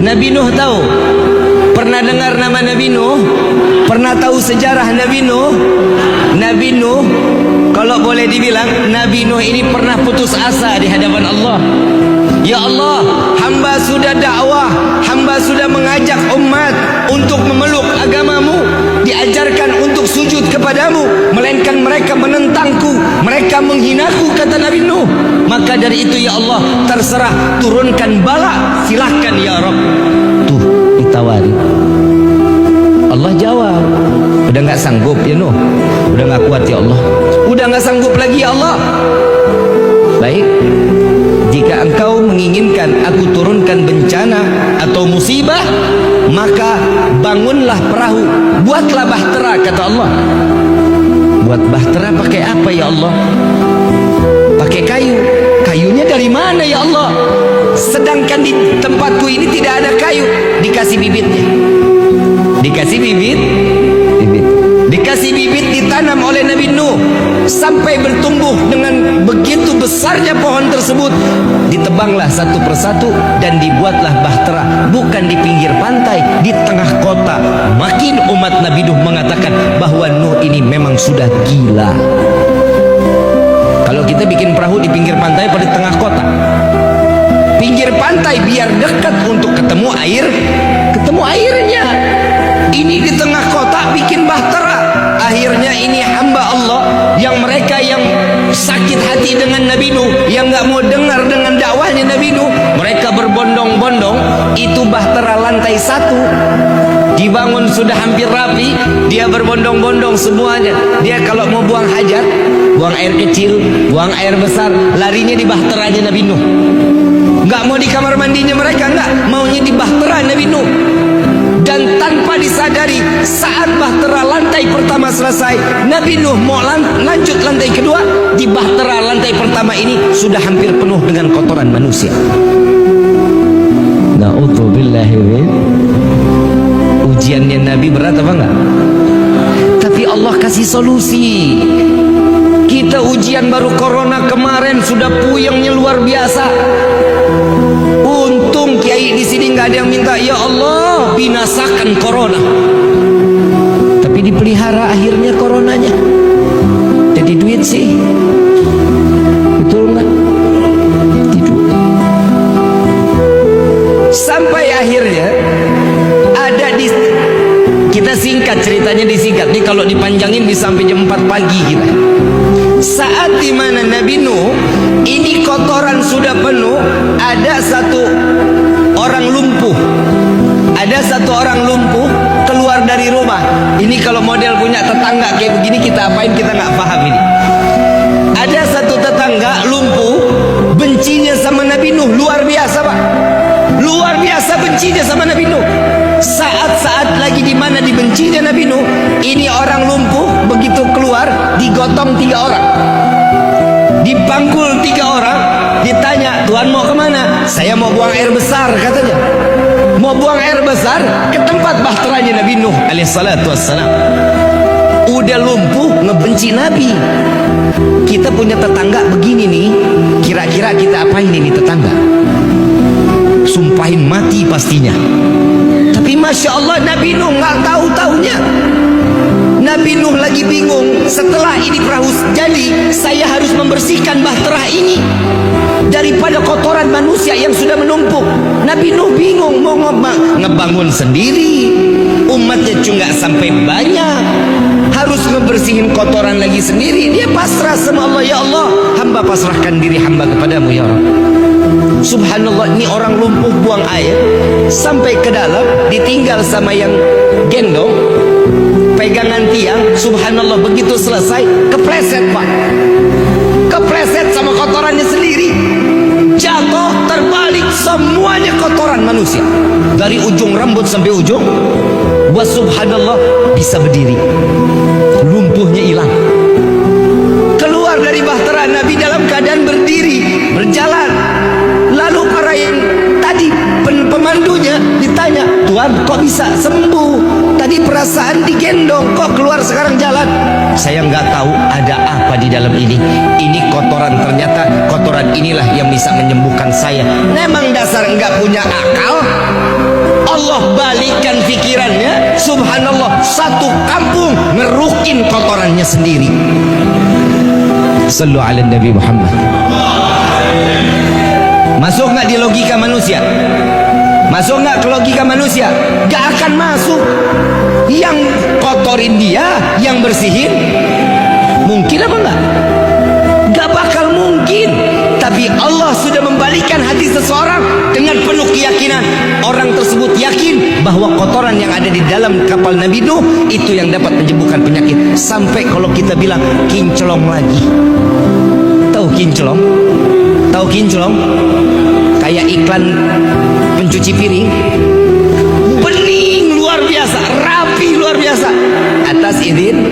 Nabi Nuh tahu? Pernah dengar nama Nabi Nuh? Pernah tahu sejarah Nabi Nuh? Nabi Nuh, kalau boleh dibilang, Nabi Nuh ini pernah putus asa di hadapan Allah. Ya Allah, hamba sudah dakwah, hamba sudah mengajak umat untuk memeluk agamamu, diajarkan untuk sujud kepadamu, melainkan mereka menentangku, mereka menghinaku, kata Nabi Nuh. Maka dari itu ya Allah, terserah, turunkan bala, silahkan ya Rabb. Tuh ditawari, Allah jawab, udah gak sanggup ya Nuh, udah gak kuat ya Allah, udah gak sanggup lagi ya Allah. Baik, jika engkau menginginkan aku turunkan bencana atau musibah, maka bangunlah perahu, buatlah bahtera, kata Allah. Buat bahtera pakai apa ya Allah? Pakai kayu. Kayunya dari mana ya Allah? Sedangkan di tempatku ini tidak ada kayu. Dikasih bibitnya, dikasih bibit, dikasih bibit, ditanam oleh Nabi Nuh sampai bertumbuh dengan begitu besarnya pohon tersebut. Ditebanglah satu persatu dan dibuatlah bahtera, bukan di pinggir pantai, di tengah kota. Makin umat Nabi Nuh mengatakan bahwa Nuh ini memang sudah gila. Kalau kita bikin perahu di pinggir pantai pada tengah kota, pinggir pantai biar dekat untuk ketemu air, ketemu airnya. Ini di tengah kota bikin bahtera. Akhirnya ini hamba Allah yang mereka yang sakit hati dengan Nabi Nuh, yang gak mau dengar dengan dakwahnya Nabi Nuh, mereka berbondong-bondong. Itu bahtera lantai 1 dibangun sudah hampir rapi, dia berbondong-bondong semuanya. Dia kalau mau buang hajat, buang air kecil, buang air besar, larinya di bahteranya Nabi Nuh. Gak mau di kamar mandinya mereka, enggak, maunya di bahtera Nabi Nuh. Dan tanpa disadari, saat bahtera lantai pertama selesai, Nabi Nuh mau lanjut lantai kedua, di bahtera lantai pertama ini sudah hampir penuh dengan kotoran manusia. Na'udzubillahi min. Ujiannya Nabi berat apa enggak? Tapi Allah kasih solusi. Kita ujian baru corona kemarin sudah puyengnya luar biasa. Untung kiai di sini nggak ada yang minta ya Allah binasakan corona, tapi dipelihara akhirnya coronanya. Jadi duit sih, betul nggak? Tidur. Sampai akhirnya ada di, kita singkat ceritanya, disingkat nih, kalau dipanjangin bisa sampai jam 4 pagi kita. Saat dimana Nabi Nuh ini kotoran sudah penuh, ada satu orang lumpuh, ada satu orang lumpuh keluar dari rumah. Ini kalau model punya tetangga kayak begini kita apain, kita nggak paham ini. Ada satu tetangga lumpuh, bencinya sama Nabi Nuh luar biasa pak, luar biasa bencinya sama Nabi Nuh. Saat-saat lagi dimana dibencinya Nabi Nuh, ini orang lumpuh begitu keluar digotong 3 orang, dipangkul 3 orang, ditanya, Tuhan mau kemana? Saya mau buang air besar, katanya. Mau buang air besar ke tempat bahteranya Nabi Nuh alaihissalatu wassalam. Udah lumpuh ngebenci Nabi. Kita punya tetangga begini nih, kira-kira kita apain ini tetangga? Sumpahin mati pastinya. Tapi Masya Allah Nabi Nuh nggak tahu-taunya. Nabi Nuh lagi bingung, setelah ini perahu jadi, saya harus membersihkan bahtera ini daripada kotoran manusia yang sudah menumpuk. Nabi Nuh bingung mau ngebangun sendiri, umatnya cuma sampai banyak, harus ngebersihin kotoran lagi sendiri. Dia pasrah sama Allah, ya Allah hamba pasrahkan diri hamba kepadamu ya Rabb. Subhanallah, ini orang lumpuh buang air sampai ke dalam, ditinggal sama yang gendong pegangan tiang. Subhanallah, begitu selesai kepleset pak, kepleset sama kotorannya sendiri, jatuh terbalik semuanya kotoran manusia dari ujung rambut sampai ujung. Wa subhanallah bisa berdiri, lumpuhnya hilang, keluar dari bahtera Nabi dalam keadaan berdiri, berjalan. Lalu para yang tadi pemandunya ditanya, Tuhan kok bisa sembuh? Tadi perasaan digendong, kok keluar sekarang jalan? Saya nggak tahu ada apa di dalam ini. Ini kotoran, ternyata kotoran inilah yang bisa menyembuhkan saya. Memang dasar nggak punya akal. mungkin kotorannya sendiri. Sallu ala Nabi Muhammad. Masuk nggak di logika manusia? Masuk nggak ke logika manusia? Gak akan masuk. Yang kotorin dia, yang bersihin, mungkin apa enggak? Gak bakal mungkin. Tapi Allah sudah membalikkan hati seseorang dengan penuh keyakinan. Orang tersebut yakin bahwa kotoran yang ada di dalam kapal Nabi Nuh itu yang dapat menyembuhkan penyakit. Sampai kalau kita bilang kinclong lagi. Tahu kinclong? Tahu kinclong? Kayak iklan pencuci piring. Bening luar biasa, rapi luar biasa. Atas izin